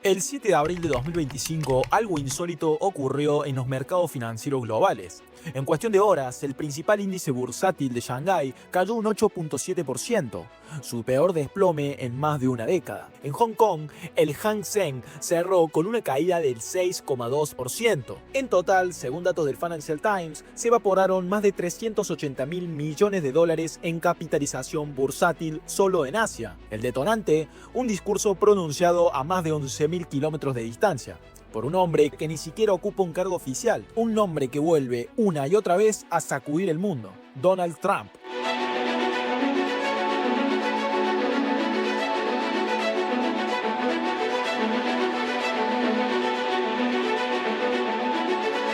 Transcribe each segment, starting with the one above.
El 7 de abril de 2025, algo insólito ocurrió en los mercados financieros globales. En cuestión de horas, el principal índice bursátil de Shanghái cayó un 8.7%, su peor desplome en más de una década. En Hong Kong, el Hang Seng cerró con una caída del 6,2%. En total, según datos del Financial Times, se evaporaron más de 380.000 millones de dólares en capitalización bursátil solo en Asia. El detonante, un discurso pronunciado a más de 11.000 kilómetros de distancia, por un hombre que ni siquiera ocupa un cargo oficial, un nombre que vuelve una y otra vez a sacudir el mundo: Donald Trump.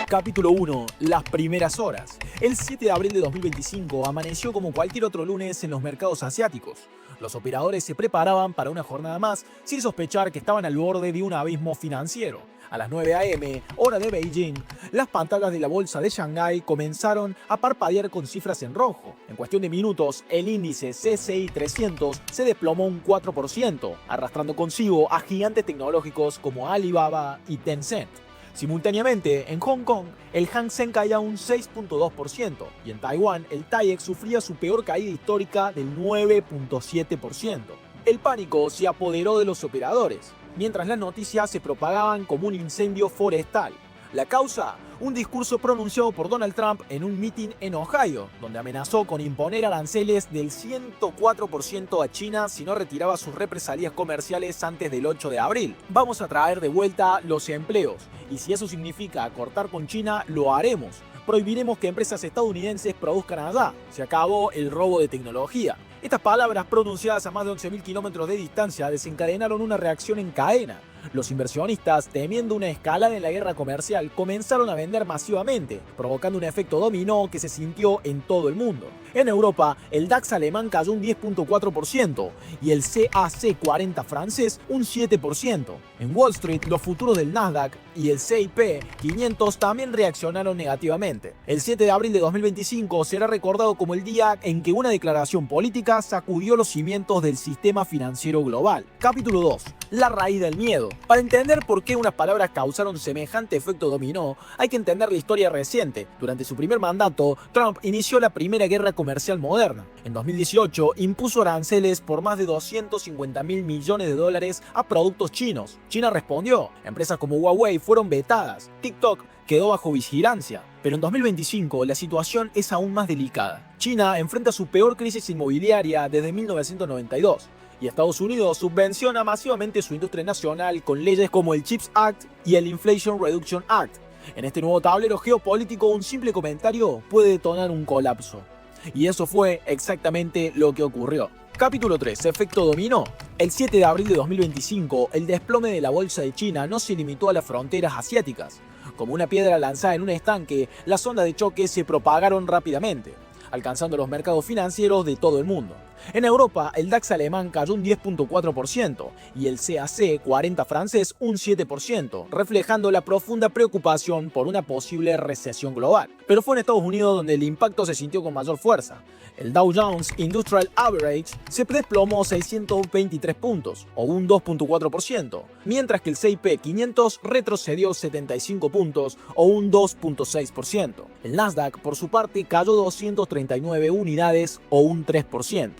Capítulo 1. Las primeras horas. El 7 de abril de 2025 amaneció como cualquier otro lunes en los mercados asiáticos. Los operadores se preparaban para una jornada más sin sospechar que estaban al borde de un abismo financiero. A las 9 a.m., hora de Beijing, las pantallas de la bolsa de Shanghái comenzaron a parpadear con cifras en rojo. En cuestión de minutos, el índice CSI 300 se desplomó un 4%, arrastrando consigo a gigantes tecnológicos como Alibaba y Tencent. Simultáneamente, en Hong Kong, el Hang Seng caía un 6.2% y en Taiwán, el TAIEX sufría su peor caída histórica del 9.7%. El pánico se apoderó de los operadores, mientras las noticias se propagaban como un incendio forestal. La causa, un discurso pronunciado por Donald Trump en un meeting en Ohio, donde amenazó con imponer aranceles del 104% a China si no retiraba sus represalias comerciales antes del 8 de abril. Vamos a traer de vuelta los empleos, y si eso significa cortar con China, lo haremos. Prohibiremos que empresas estadounidenses produzcan allá. Se acabó el robo de tecnología. Estas palabras, pronunciadas a más de 11.000 kilómetros de distancia, desencadenaron una reacción en cadena. Los inversionistas, temiendo una escalada en la guerra comercial, comenzaron a vender masivamente, provocando un efecto dominó que se sintió en todo el mundo. En Europa, el DAX alemán cayó un 10.4% y el CAC 40 francés un 7%. En Wall Street, los futuros del Nasdaq y el CIP 500 también reaccionaron negativamente. El 7 de abril de 2025 será recordado como el día en que una declaración política sacudió los cimientos del sistema financiero global. Capítulo 2. La raíz del miedo. Para entender por qué unas palabras causaron semejante efecto dominó, hay que entender la historia reciente. Durante su primer mandato, Trump inició la primera guerra comercial moderna. En 2018, impuso aranceles por más de 250.000 millones de dólares a productos chinos. China respondió. Empresas como Huawei fueron vetadas. TikTok quedó bajo vigilancia. Pero en 2025 la situación es aún más delicada. China enfrenta su peor crisis inmobiliaria desde 1992. Y Estados Unidos subvenciona masivamente su industria nacional con leyes como el CHIPS Act y el Inflation Reduction Act. En este nuevo tablero geopolítico, un simple comentario puede detonar un colapso. Y eso fue exactamente lo que ocurrió. Capítulo 3. Efecto dominó. El 7 de abril de 2025, el desplome de la bolsa de China no se limitó a las fronteras asiáticas. Como una piedra lanzada en un estanque, las ondas de choque se propagaron rápidamente, alcanzando los mercados financieros de todo el mundo. En Europa, el DAX alemán cayó un 10.4% y el CAC 40 francés un 7%, reflejando la profunda preocupación por una posible recesión global. Pero fue en Estados Unidos donde el impacto se sintió con mayor fuerza. El Dow Jones Industrial Average se desplomó 623 puntos, o un 2.4%, mientras que el CIP 500 retrocedió 75 puntos, o un 2.6%. El Nasdaq, por su parte, cayó 239 unidades, o un 3%.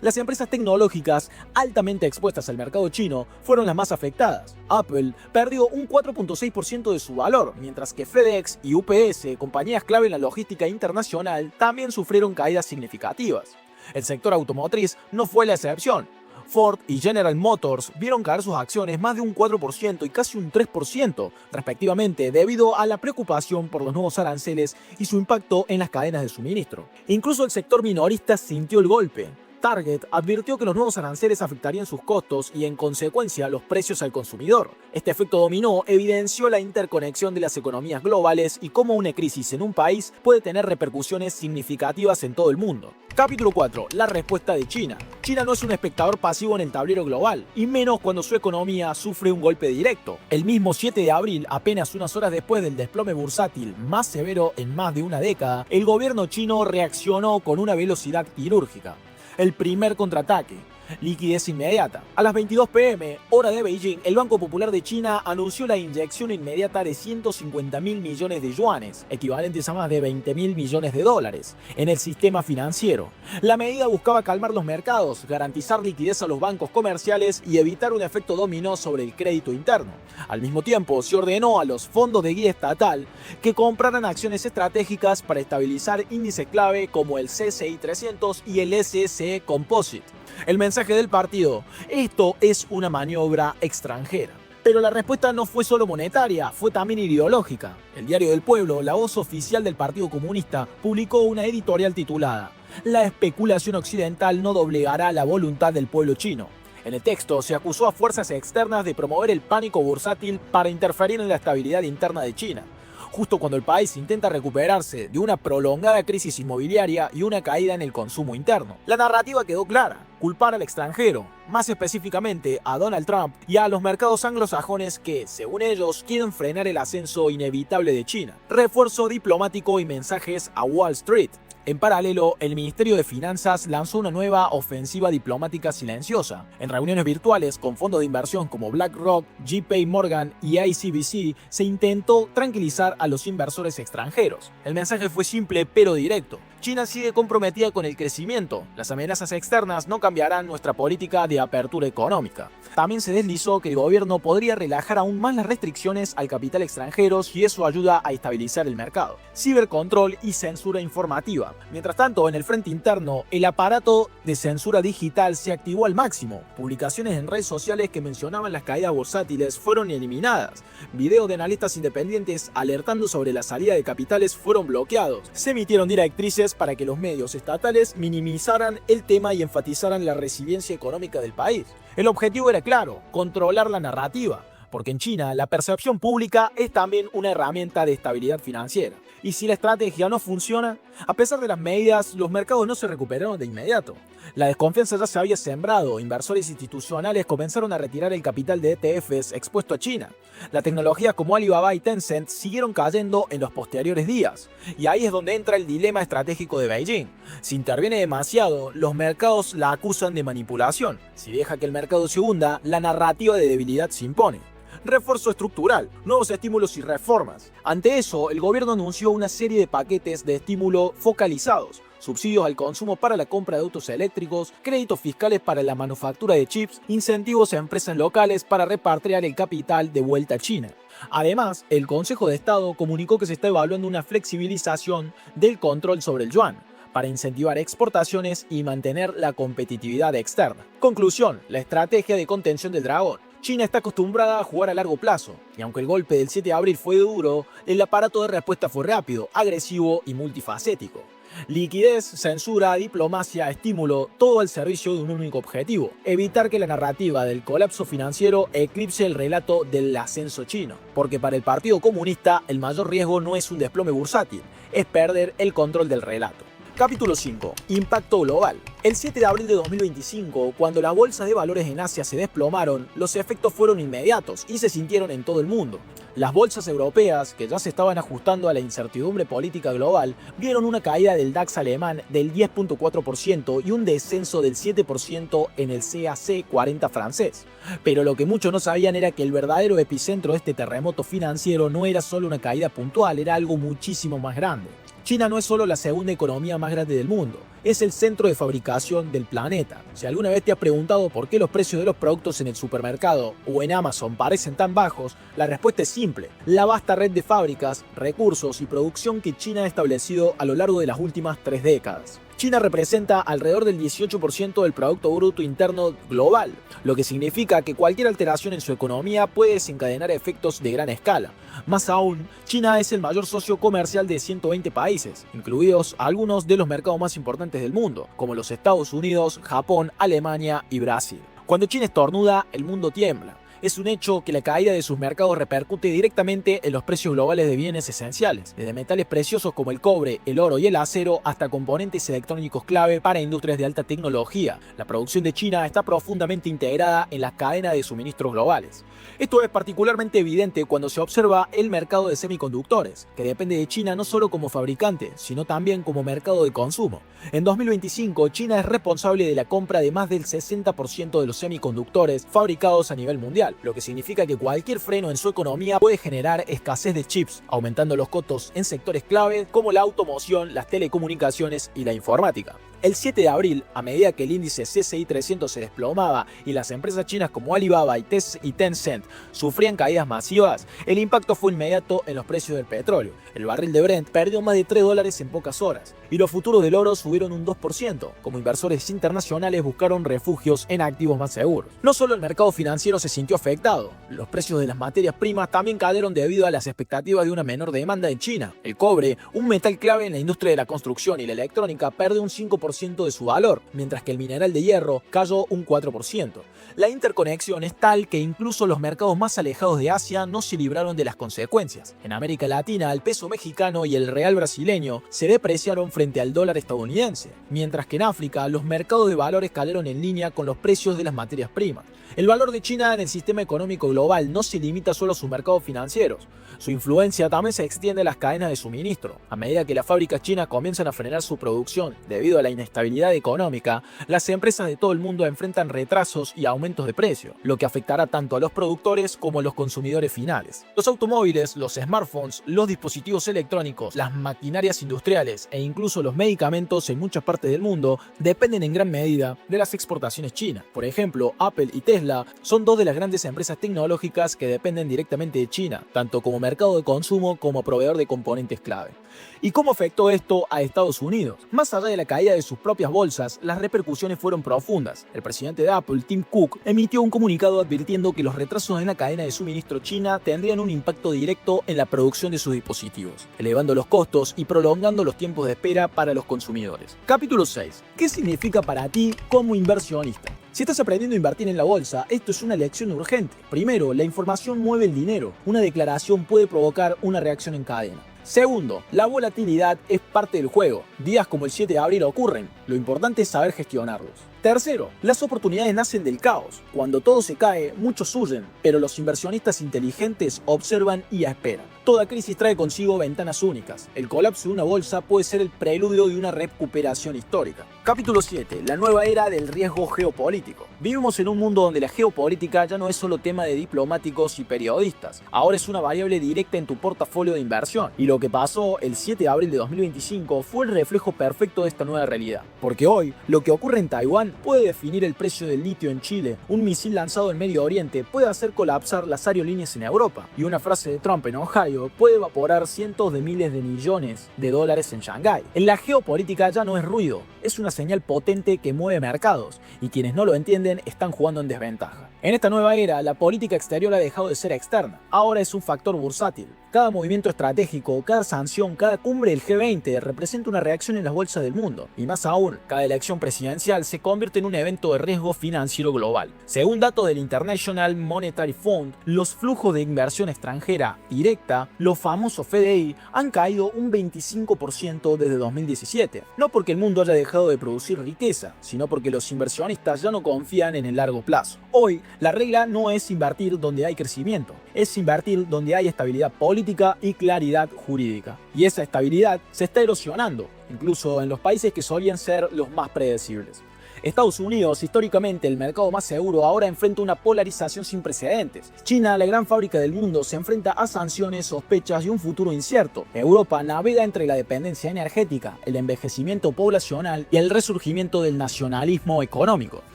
Las empresas tecnológicas altamente expuestas al mercado chino fueron las más afectadas. Apple perdió un 4.6% de su valor, mientras que FedEx y UPS, compañías clave en la logística internacional, también sufrieron caídas significativas. El sector automotriz no fue la excepción. Ford y General Motors vieron caer sus acciones más de un 4% y casi un 3%, respectivamente, debido a la preocupación por los nuevos aranceles y su impacto en las cadenas de suministro. Incluso el sector minorista sintió el golpe. Target advirtió que los nuevos aranceles afectarían sus costos y, en consecuencia, los precios al consumidor. Este efecto dominó evidenció la interconexión de las economías globales y cómo una crisis en un país puede tener repercusiones significativas en todo el mundo. Capítulo 4. La respuesta de China. China no es un espectador pasivo en el tablero global, y menos cuando su economía sufre un golpe directo. El mismo 7 de abril, apenas unas horas después del desplome bursátil más severo en más de una década, el gobierno chino reaccionó con una velocidad quirúrgica. El primer contraataque. Liquidez inmediata. A las 22 p.m., hora de Beijing, el Banco Popular de China anunció la inyección inmediata de 150.000 millones de yuanes, equivalentes a más de 20.000 millones de dólares, en el sistema financiero. La medida buscaba calmar los mercados, garantizar liquidez a los bancos comerciales y evitar un efecto dominó sobre el crédito interno. Al mismo tiempo, se ordenó a los fondos de guía estatal que compraran acciones estratégicas para estabilizar índices clave como el CSI 300 y el SSE Composite. El mensaje del partido: esto es una maniobra extranjera. Pero la respuesta no fue solo monetaria, fue también ideológica. El Diario del Pueblo, la voz oficial del Partido Comunista, publicó una editorial titulada "La especulación occidental no doblegará la voluntad del pueblo chino". En el texto se acusó a fuerzas externas de promover el pánico bursátil para interferir en la estabilidad interna de China, justo cuando el país intenta recuperarse de una prolongada crisis inmobiliaria y una caída en el consumo interno. La narrativa quedó clara: culpar al extranjero, más específicamente a Donald Trump y a los mercados anglosajones que, según ellos, quieren frenar el ascenso inevitable de China. Refuerzo diplomático y mensajes a Wall Street. En paralelo, el Ministerio de Finanzas lanzó una nueva ofensiva diplomática silenciosa. En reuniones virtuales con fondos de inversión como BlackRock, JP Morgan y ICBC, se intentó tranquilizar a los inversores extranjeros. El mensaje fue simple pero directo: China sigue comprometida con el crecimiento. Las amenazas externas no cambiarán nuestra política de apertura económica. También se deslizó que el gobierno podría relajar aún más las restricciones al capital extranjero si eso ayuda a estabilizar el mercado. Cibercontrol y censura informativa. Mientras tanto, en el frente interno, el aparato de censura digital se activó al máximo. Publicaciones en redes sociales que mencionaban las caídas bursátiles fueron eliminadas. Videos de analistas independientes alertando sobre la salida de capitales fueron bloqueados. Se emitieron directrices para que los medios estatales minimizaran el tema y enfatizaran la resiliencia económica del país. El objetivo era claro: controlar la narrativa, porque en China la percepción pública es también una herramienta de estabilidad financiera. Y si la estrategia no funciona, a pesar de las medidas, los mercados no se recuperaron de inmediato. La desconfianza ya se había sembrado, inversores institucionales comenzaron a retirar el capital de ETFs expuesto a China. Las tecnologías como Alibaba y Tencent siguieron cayendo en los posteriores días. Y ahí es donde entra el dilema estratégico de Beijing. Si interviene demasiado, los mercados la acusan de manipulación. Si deja que el mercado se hunda, la narrativa de debilidad se impone. Refuerzo estructural, nuevos estímulos y reformas. Ante eso, el gobierno anunció una serie de paquetes de estímulo focalizados: subsidios al consumo para la compra de autos eléctricos, créditos fiscales para la manufactura de chips, incentivos a empresas locales para repatriar el capital de vuelta a China. Además, el Consejo de Estado comunicó que se está evaluando una flexibilización del control sobre el yuan para incentivar exportaciones y mantener la competitividad externa. Conclusión: la estrategia de contención del dragón. China está acostumbrada a jugar a largo plazo, y aunque el golpe del 7 de abril fue duro, el aparato de respuesta fue rápido, agresivo y multifacético. Liquidez, censura, diplomacia, estímulo, todo al servicio de un único objetivo: evitar que la narrativa del colapso financiero eclipse el relato del ascenso chino. Porque para el Partido Comunista el mayor riesgo no es un desplome bursátil, es perder el control del relato. Capítulo 5. Impacto global. El 7 de abril de 2025, cuando las bolsas de valores en Asia se desplomaron, los efectos fueron inmediatos y se sintieron en todo el mundo. Las bolsas europeas, que ya se estaban ajustando a la incertidumbre política global, vieron una caída del DAX alemán del 10.4% y un descenso del 7% en el CAC 40 francés. Pero lo que muchos no sabían era que el verdadero epicentro de este terremoto financiero no era solo una caída puntual, era algo muchísimo más grande. China no es solo la segunda economía más grande del mundo, es el centro de fabricación del planeta. Si alguna vez te has preguntado por qué los precios de los productos en el supermercado o en Amazon parecen tan bajos, la respuesta es simple: la vasta red de fábricas, recursos y producción que China ha establecido a lo largo de las últimas 3 décadas. China representa alrededor del 18% del Producto Bruto Interno global, lo que significa que cualquier alteración en su economía puede desencadenar efectos de gran escala. Más aún, China es el mayor socio comercial de 120 países, incluidos algunos de los mercados más importantes del mundo, como los Estados Unidos, Japón, Alemania y Brasil. Cuando China estornuda, el mundo tiembla. Es un hecho que la caída de sus mercados repercute directamente en los precios globales de bienes esenciales, desde metales preciosos como el cobre, el oro y el acero hasta componentes electrónicos clave para industrias de alta tecnología. La producción de China está profundamente integrada en las cadenas de suministros globales. Esto es particularmente evidente cuando se observa el mercado de semiconductores, que depende de China no solo como fabricante, sino también como mercado de consumo. En 2025, China es responsable de la compra de más del 60% de los semiconductores fabricados a nivel mundial, lo que significa que cualquier freno en su economía puede generar escasez de chips, aumentando los costos en sectores clave como la automoción, las telecomunicaciones y la informática. El 7 de abril, a medida que el índice CSI 300 se desplomaba y las empresas chinas como Alibaba y Tencent sufrían caídas masivas, el impacto fue inmediato en los precios del petróleo. El barril de Brent perdió más de $3 en pocas horas y los futuros del oro subieron un 2%, como inversores internacionales buscaron refugios en activos más seguros. No solo el mercado financiero se sintió afectado, los precios de las materias primas también cayeron debido a las expectativas de una menor demanda en China. El cobre, un metal clave en la industria de la construcción y la electrónica, perdió un 5% de su valor, mientras que el mineral de hierro cayó un 4%. La interconexión es tal que incluso los mercados más alejados de Asia no se libraron de las consecuencias. En América Latina, el peso mexicano y el real brasileño se depreciaron frente al dólar estadounidense, mientras que en África los mercados de valores cayeron en línea con los precios de las materias primas. El valor de China en el sistema económico global no se limita solo a sus mercados financieros. Su influencia también se extiende a las cadenas de suministro. A medida que las fábricas chinas comienzan a frenar su producción debido a la inestabilidad económica, las empresas de todo el mundo enfrentan retrasos y aumentos de precio, lo que afectará tanto a los productores como a los consumidores finales. Los automóviles, los smartphones, los dispositivos electrónicos, las maquinarias industriales e incluso los medicamentos en muchas partes del mundo dependen en gran medida de las exportaciones chinas. Por ejemplo, Apple y Tesla son dos de las grandes empresas tecnológicas que dependen directamente de China, tanto como mercado de consumo como proveedor de componentes clave. ¿Y cómo afectó esto a Estados Unidos? Más allá de la caída de sus propias bolsas, las repercusiones fueron profundas. El presidente de Apple, Tim Cook, emitió un comunicado advirtiendo que los retrasos en la cadena de suministro china tendrían un impacto directo en la producción de sus dispositivos, elevando los costos y prolongando los tiempos de espera para los consumidores. Capítulo 6. ¿Qué significa para ti como inversionista? Si estás aprendiendo a invertir en la bolsa, esto es una lección urgente. Primero, la información mueve el dinero. Una declaración puede provocar una reacción en cadena. Segundo, la volatilidad es parte del juego. Días como el 7 de abril ocurren. Lo importante es saber gestionarlos. Tercero, las oportunidades nacen del caos. Cuando todo se cae, muchos huyen, pero los inversionistas inteligentes observan y esperan. Toda crisis trae consigo ventanas únicas. El colapso de una bolsa puede ser el preludio de una recuperación histórica. Capítulo 7. La nueva era del riesgo geopolítico. Vivimos en un mundo donde la geopolítica ya no es solo tema de diplomáticos y periodistas. Ahora es una variable directa en tu portafolio de inversión. Y lo que pasó el 7 de abril de 2025 fue el reflejo perfecto de esta nueva realidad. Porque hoy, lo que ocurre en Taiwán puede definir el precio del litio en Chile. Un misil lanzado en Medio Oriente puede hacer colapsar las aerolíneas en Europa. Y una frase de Trump en Ohio puede evaporar cientos de miles de millones de dólares en Shanghái. En la geopolítica ya no es ruido, es una señal potente que mueve mercados, y quienes no lo entienden están jugando en desventaja. En esta nueva era, la política exterior ha dejado de ser externa, ahora es un factor bursátil. Cada movimiento estratégico, cada sanción, cada cumbre del G20 representa una reacción en las bolsas del mundo, y más aún, cada elección presidencial se convierte en un evento de riesgo financiero global. Según datos del International Monetary Fund, los flujos de inversión extranjera directa, los famosos FDI, han caído un 25% desde 2017. No porque el mundo haya dejado de producir riqueza, sino porque los inversionistas ya no confían en el largo plazo. Hoy, la regla no es invertir donde hay crecimiento, es invertir donde hay estabilidad política y claridad jurídica. Y esa estabilidad se está erosionando, incluso en los países que solían ser los más predecibles. Estados Unidos, históricamente el mercado más seguro, ahora enfrenta una polarización sin precedentes. China, la gran fábrica del mundo, se enfrenta a sanciones, sospechas y un futuro incierto. Europa navega entre la dependencia energética, el envejecimiento poblacional y el resurgimiento del nacionalismo económico.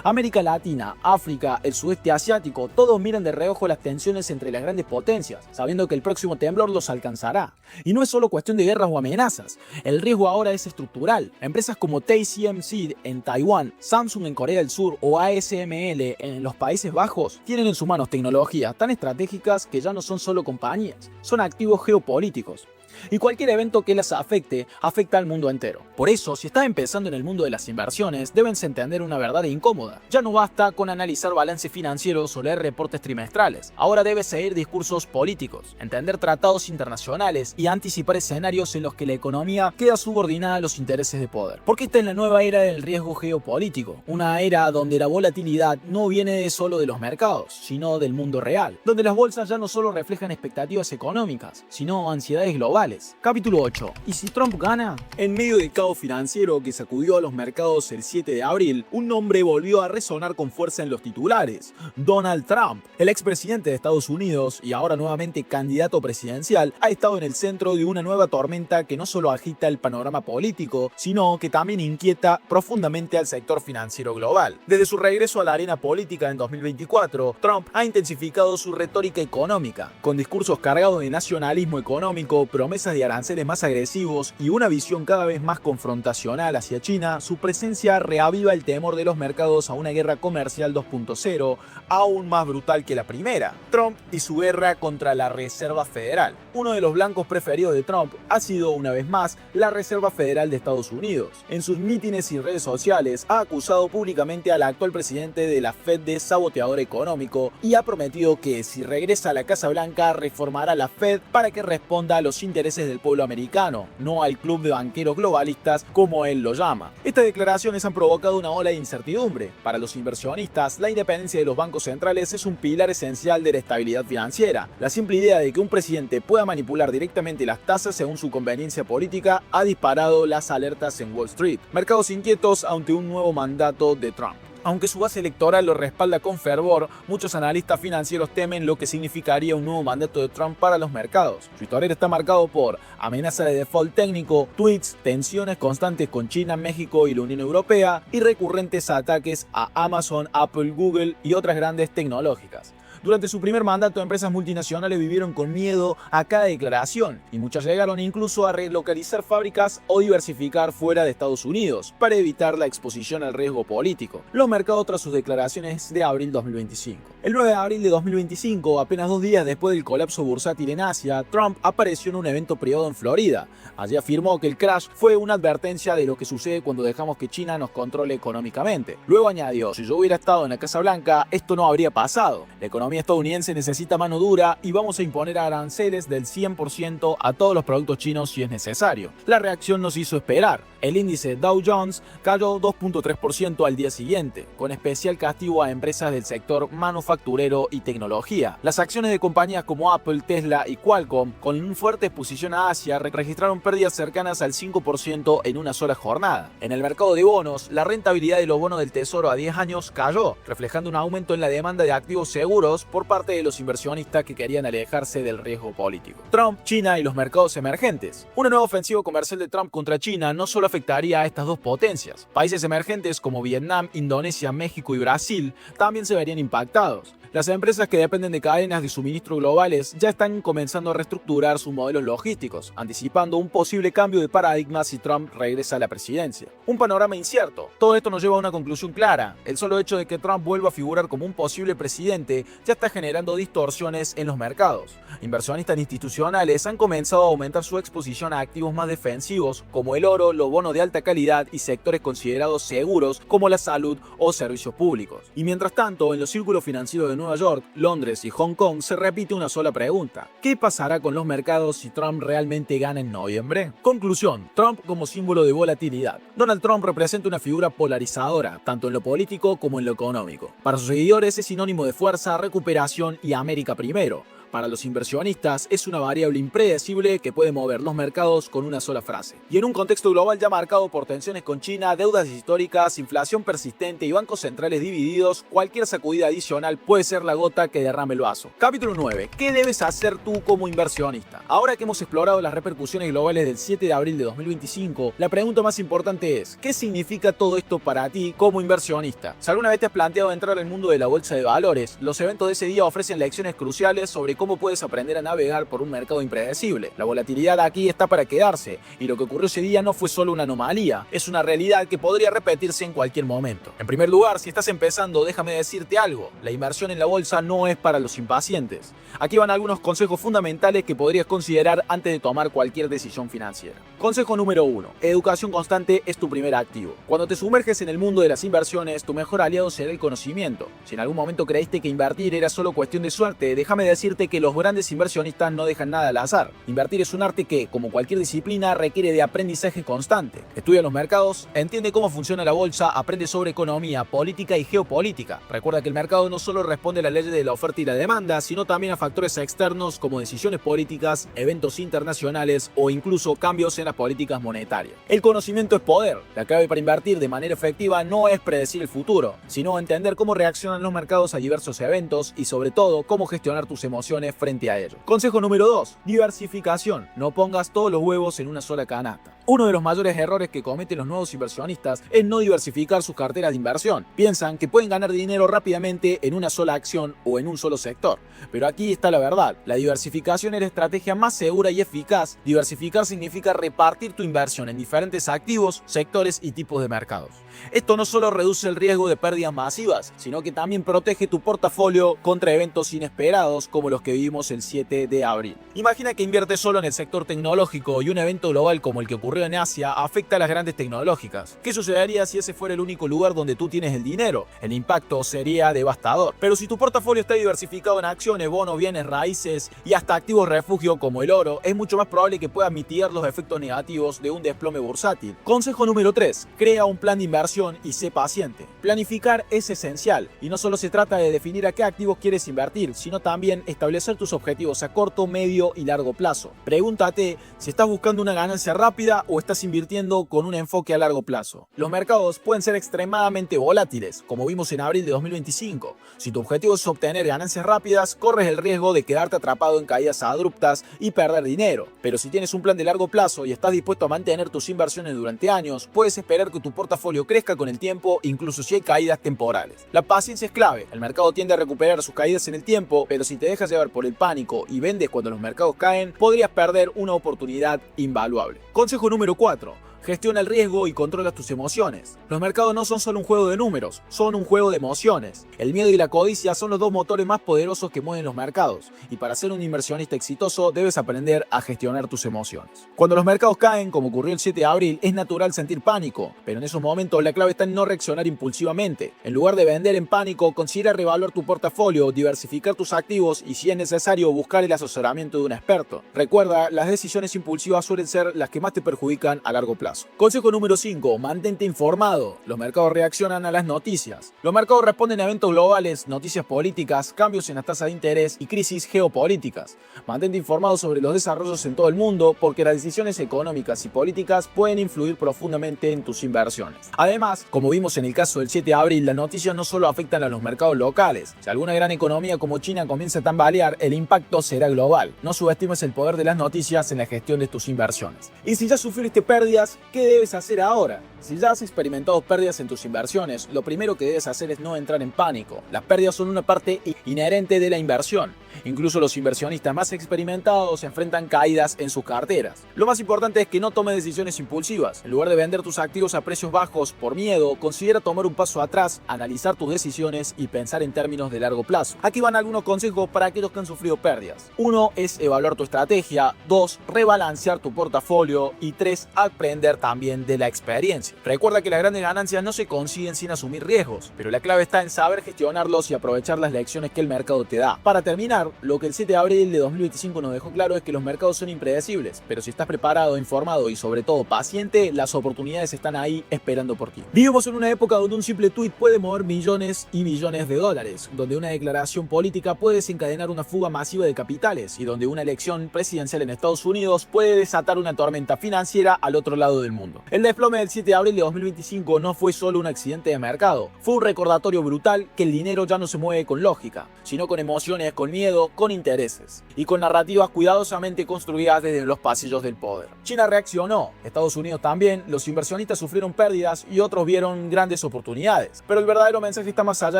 América Latina, África, el sudeste asiático, todos miran de reojo las tensiones entre las grandes potencias, sabiendo que el próximo temblor los alcanzará. Y no es solo cuestión de guerras o amenazas, el riesgo ahora es estructural. Empresas como TSMC en Taiwán, Samsung en Corea del Sur o ASML en los Países Bajos tienen en sus manos tecnologías tan estratégicas que ya no son solo compañías, son activos geopolíticos. Y cualquier evento que las afecte, afecta al mundo entero. Por eso, si estás empezando en el mundo de las inversiones, debes entender una verdad incómoda. Ya no basta con analizar balances financieros o leer reportes trimestrales. Ahora debes seguir discursos políticos, entender tratados internacionales y anticipar escenarios en los que la economía queda subordinada a los intereses de poder. Porque esta es la nueva era del riesgo geopolítico, una era donde la volatilidad no viene solo de los mercados, sino del mundo real, donde las bolsas ya no solo reflejan expectativas económicas, sino ansiedades globales. Capítulo 8. ¿Y si Trump gana? En medio del caos financiero que sacudió a los mercados el 7 de abril, un nombre volvió a resonar con fuerza en los titulares: Donald Trump. El expresidente de Estados Unidos y ahora nuevamente candidato presidencial ha estado en el centro de una nueva tormenta que no solo agita el panorama político, sino que también inquieta profundamente al sector financiero global. Desde su regreso a la arena política en 2024, Trump ha intensificado su retórica económica, con discursos cargados de nacionalismo económico, promesas de aranceles más agresivos y una visión cada vez más confrontacional hacia China. Su presencia reaviva el temor de los mercados a una guerra comercial 2.0, aún más brutal que la primera. Trump y su guerra contra la Reserva Federal. Uno de los blancos preferidos de Trump ha sido, una vez más, la Reserva Federal de Estados Unidos. En sus mítines y redes sociales ha acusado públicamente al actual presidente de la Fed de saboteador económico y ha prometido que, si regresa a la Casa Blanca, reformará la Fed para que responda a los intereses del pueblo americano, no al club de banqueros globalistas como él lo llama. Estas declaraciones han provocado una ola de incertidumbre. Para los inversionistas, la independencia de los bancos centrales es un pilar esencial de la estabilidad financiera. La simple idea de que un presidente pueda manipular directamente las tasas según su conveniencia política ha disparado las alertas en Wall Street. Mercados inquietos ante un nuevo mandato de Trump. Aunque su base electoral lo respalda con fervor, muchos analistas financieros temen lo que significaría un nuevo mandato de Trump para los mercados. Su historial está marcado por amenaza de default técnico, tweets, tensiones constantes con China, México y la Unión Europea y recurrentes ataques a Amazon, Apple, Google y otras grandes tecnológicas. Durante su primer mandato, empresas multinacionales vivieron con miedo a cada declaración y muchas llegaron incluso a relocalizar fábricas o diversificar fuera de Estados Unidos para evitar la exposición al riesgo político. Los mercados tras sus declaraciones de abril 2025. El 9 de abril de 2025, apenas 2 días después del colapso bursátil en Asia, Trump apareció en un evento privado en Florida. Allí afirmó que el crash fue una advertencia de lo que sucede cuando dejamos que China nos controle económicamente. Luego añadió: si yo hubiera estado en la Casa Blanca, esto no habría pasado. La economía estadounidense necesita mano dura y vamos a imponer aranceles del 100% a todos los productos chinos si es necesario. La reacción nos hizo esperar. El índice Dow Jones cayó 2.3% al día siguiente, con especial castigo a empresas del sector manufacturero y tecnología. Las acciones de compañías como Apple, Tesla y Qualcomm, con una fuerte exposición a Asia, registraron pérdidas cercanas al 5% en una sola jornada. En el mercado de bonos, la rentabilidad de los bonos del Tesoro a 10 años cayó, reflejando un aumento en la demanda de activos seguros por parte de los inversionistas que querían alejarse del riesgo político. Trump, China y los mercados emergentes. Una nueva ofensiva comercial de Trump contra China no solo afectaría a estas dos potencias. Países emergentes como Vietnam, Indonesia, México y Brasil también se verían impactados. Las empresas que dependen de cadenas de suministro globales ya están comenzando a reestructurar sus modelos logísticos, anticipando un posible cambio de paradigma si Trump regresa a la presidencia. Un panorama incierto. Todo esto nos lleva a una conclusión clara. El solo hecho de que Trump vuelva a figurar como un posible presidente ya está generando distorsiones en los mercados. Inversionistas institucionales han comenzado a aumentar su exposición a activos más defensivos como el oro, los bonos de alta calidad y sectores considerados seguros como la salud o servicios públicos. Y mientras tanto, en los círculos financieros de Nueva York, Londres y Hong Kong se repite una sola pregunta: ¿qué pasará con los mercados si Trump realmente gana en noviembre? Conclusión: Trump como símbolo de volatilidad. Donald Trump representa una figura polarizadora, tanto en lo político como en lo económico. Para sus seguidores es sinónimo de fuerza, recuperación y América primero. Para los inversionistas es una variable impredecible que puede mover los mercados con una sola frase. Y en un contexto global ya marcado por tensiones con China, deudas históricas, inflación persistente y bancos centrales divididos, cualquier sacudida adicional puede ser la gota que derrame el vaso. Capítulo 9. ¿Qué debes hacer tú como inversionista? Ahora que hemos explorado las repercusiones globales del 7 de abril de 2025, la pregunta más importante es: ¿qué significa todo esto para ti como inversionista? Si alguna vez te has planteado entrar al mundo de la bolsa de valores, los eventos de ese día ofrecen lecciones cruciales sobre cómo puedes aprender a navegar por un mercado impredecible. La volatilidad aquí está para quedarse, y lo que ocurrió ese día no fue solo una anomalía, es una realidad que podría repetirse en cualquier momento. En primer lugar, si estás empezando, déjame decirte algo: la inversión en la bolsa no es para los impacientes. Aquí van algunos consejos fundamentales que podrías considerar antes de tomar cualquier decisión financiera. Consejo número 1. Educación constante es tu primer activo. Cuando te sumerges en el mundo de las inversiones, tu mejor aliado será el conocimiento. Si en algún momento creíste que invertir era solo cuestión de suerte, déjame decirte que los grandes inversionistas no dejan nada al azar. Invertir es un arte que, como cualquier disciplina, requiere de aprendizaje constante. Estudia los mercados, entiende cómo funciona la bolsa, aprende sobre economía, política y geopolítica. Recuerda que el mercado no solo responde a las leyes de la oferta y la demanda, sino también a factores externos como decisiones políticas, eventos internacionales o incluso cambios en las políticas monetarias. El conocimiento es poder. La clave para invertir de manera efectiva no es predecir el futuro, sino entender cómo reaccionan los mercados a diversos eventos y sobre todo cómo gestionar tus emociones frente a ellos. Consejo número 2. Diversificación. No pongas todos los huevos en una sola canasta. Uno de los mayores errores que cometen los nuevos inversionistas es no diversificar sus carteras de inversión. Piensan que pueden ganar dinero rápidamente en una sola acción o en un solo sector. Pero aquí está la verdad. La diversificación es la estrategia más segura y eficaz. Diversificar significa repartir tu inversión en diferentes activos, sectores y tipos de mercados. Esto no solo reduce el riesgo de pérdidas masivas, sino que también protege tu portafolio contra eventos inesperados como los que vivimos el 7 de abril. Imagina que inviertes solo en el sector tecnológico y un evento global como el que ocurrió en Asia afecta a las grandes tecnológicas. ¿Qué sucedería si ese fuera el único lugar donde tú tienes el dinero? El impacto sería devastador. Pero si tu portafolio está diversificado en acciones, bonos, bienes, raíces y hasta activos refugio como el oro, es mucho más probable que puedas mitigar los efectos negativos de un desplome bursátil. Consejo número 3. Crea un plan de inversión y sé paciente. Planificar es esencial y no solo se trata de definir a qué activos quieres invertir, sino también establecer tus objetivos a corto, medio y largo plazo. Pregúntate si estás buscando una ganancia rápida o estás invirtiendo con un enfoque a largo plazo. Los mercados pueden ser extremadamente volátiles, como vimos en abril de 2025. Si tu objetivo es obtener ganancias rápidas, corres el riesgo de quedarte atrapado en caídas abruptas y perder dinero. Pero si tienes un plan de largo plazo y estás dispuesto a mantener tus inversiones durante años, puedes esperar que tu portafolio crezca con el tiempo, incluso si hay caídas temporales. La paciencia es clave. El mercado tiende a recuperar sus caídas en el tiempo, pero si te dejas llevar por el pánico y vendes cuando los mercados caen, podrías perder una oportunidad invaluable. Consejo número 4. Gestiona el riesgo y controla tus emociones. Los mercados no son solo un juego de números, son un juego de emociones. El miedo y la codicia son los dos motores más poderosos que mueven los mercados, y para ser un inversionista exitoso debes aprender a gestionar tus emociones. Cuando los mercados caen, como ocurrió el 7 de abril, es natural sentir pánico, pero en esos momentos la clave está en no reaccionar impulsivamente. En lugar de vender en pánico, considera reevaluar tu portafolio, diversificar tus activos y, si es necesario, buscar el asesoramiento de un experto. Recuerda, las decisiones impulsivas suelen ser las que más te perjudican a largo plazo. Consejo número 5. Mantente informado. Los mercados reaccionan a las noticias. Los mercados responden a eventos globales, noticias políticas, cambios en las tasas de interés y crisis geopolíticas. Mantente informado sobre los desarrollos en todo el mundo, porque las decisiones económicas y políticas pueden influir profundamente en tus inversiones. Además, como vimos en el caso del 7 de abril, las noticias no solo afectan a los mercados locales. Si alguna gran economía como China comienza a tambalear, el impacto será global. No subestimes el poder de las noticias en la gestión de tus inversiones. Y si ya sufriste pérdidas, ¿qué debes hacer ahora? Si ya has experimentado pérdidas en tus inversiones, lo primero que debes hacer es no entrar en pánico. Las pérdidas son una parte inherente de la inversión. Incluso los inversionistas más experimentados enfrentan caídas en sus carteras. Lo más importante es que no tomes decisiones impulsivas. En lugar de vender tus activos a precios bajos por miedo, considera tomar un paso atrás, analizar tus decisiones y pensar en términos de largo plazo. Aquí van algunos consejos para aquellos que han sufrido pérdidas. 1. Es evaluar tu estrategia. 2. Rebalancear tu portafolio. Y 3. Aprender también de la experiencia. Recuerda que las grandes ganancias no se consiguen sin asumir riesgos, pero la clave está en saber gestionarlos y aprovechar las lecciones que el mercado te da. Para terminar, lo que el 7 de abril de 2025 nos dejó claro es que los mercados son impredecibles, pero si estás preparado, informado y sobre todo paciente, las oportunidades están ahí esperando por ti. Vivimos en una época donde un simple tweet puede mover millones y millones de dólares, donde una declaración política puede desencadenar una fuga masiva de capitales y donde una elección presidencial en Estados Unidos puede desatar una tormenta financiera al otro lado lado del mundo. El desplome del 7 de abril de 2025 no fue solo un accidente de mercado, fue un recordatorio brutal que el dinero ya no se mueve con lógica, sino con emociones, con miedo, con intereses y con narrativas cuidadosamente construidas desde los pasillos del poder. China reaccionó, Estados Unidos también, los inversionistas sufrieron pérdidas y otros vieron grandes oportunidades. Pero el verdadero mensaje está más allá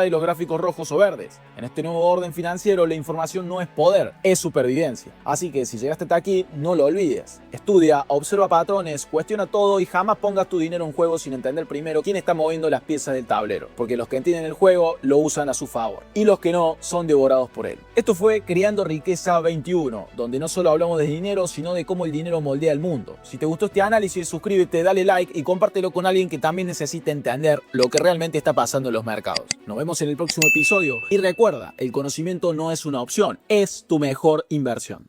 de los gráficos rojos o verdes. En este nuevo orden financiero la información no es poder, es supervivencia. Así que si llegaste hasta aquí, no lo olvides. Estudia, observa patrones, cuestiona todo y jamás pongas tu dinero en juego sin entender primero quién está moviendo las piezas del tablero. Porque los que entienden el juego lo usan a su favor y los que no son devorados por él. Esto fue Creando Riqueza 21, donde no solo hablamos de dinero, sino de cómo el dinero moldea el mundo. Si te gustó este análisis, suscríbete, dale like y compártelo con alguien que también necesite entender lo que realmente está pasando en los mercados. Nos vemos en el próximo episodio y recuerda, el conocimiento no es una opción, es tu mejor inversión.